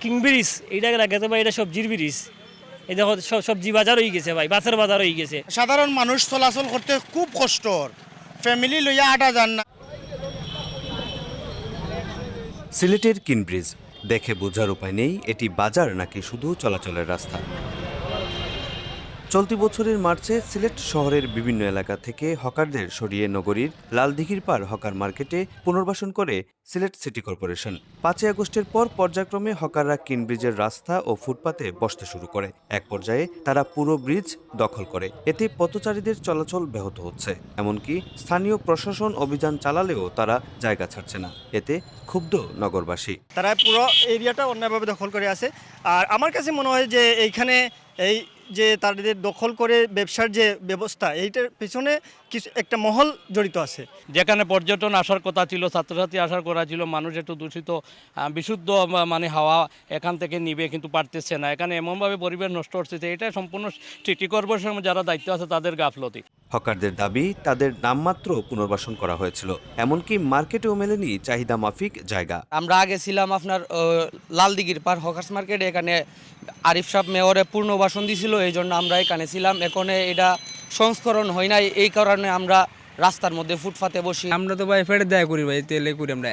King bridge এইটা লাগাতে ভাই, এটা সবজির ব্রিজ। এই দেখো সবজি বাজার হয়ে গেছে ভাই, মাছের বাজার হয়ে গেছে। সাধারণ মানুষ চলাচল করতে খুব কষ্টর, ফ্যামিলি লইয়া আটা যান না। সিলেটের কিনব্রিজ দেখে বোঝার উপায় নেই এটি বাজার নাকি শুধু চলাচলের রাস্তা। চলতি বছরের মার্চে সিলেট শহরের বিভিন্ন এলাকা থেকে হকারদের সরিয়ে নগরীর লালদিঘির পার হকার মার্কেটে পুনর্বাসন করে সিলেট সিটি কর্পোরেশন। 5 আগস্টের পর পর্যায়ক্রমে হকাররা কিনব্রিজের রাস্তা ও ফুটপাতে বসতে শুরু করে। এক পর্যায়ে তারা পুরো ব্রিজ দখল করে। এতে পথচারীদের চলাচল ব্যাহত হচ্ছে, এমনকি স্থানীয় প্রশাসন অভিযান চালালেও তারা জায়গা ছাড়ছে না। এতে ক্ষুব্ধ নগরবাসী। তারা পুরো এরিয়াটা অন্যায়ভাবে দখল করে আছে। আর আমার কাছে মনে হয় যে এইখানে এই যে তাদের দখল করে ব্যবসার যে ব্যবস্থা, এইটার পিছনে কিছু একটা মহল জড়িত আছে। যেখানে পর্যটন আসার কথা ছিল, ছাত্রছাত্রী আসার কথা ছিল, মানুষ একটু দূষিত বিশুদ্ধ মানে হাওয়া এখান থেকে নিবে, কিন্তু পারতেছে না। এখানে এমনভাবে পরিবেশ নষ্ট হচ্ছে, এটা সম্পূর্ণ সিটি কর্পোরেশনের যারা দায়িত্ব আছে তাদের গাফলতি। হকারদের দাবি তাদের নামমাত্র পুনর্বাসন করা হয়েছিল, এমনকি মার্কেটেও মেলেনি চাহিদা মাফিক জায়গা। আমরা আগে ছিলাম আপনার লালদিঘির পার হকার্স মার্কেটে, এখানে আরিফ সাহেব মেয়রে পূর্ণবাসন দিছিল, এই জন্য আমরা এখানে ছিলাম। এখন এটা সংস্করণ হয় নাই, এই কারণে আমরা রাস্তার মধ্যে ফুটপাতে বসি। আমরা তো ভাই ফেটে দেয়া করি ভাই, তেলে করি আমরা।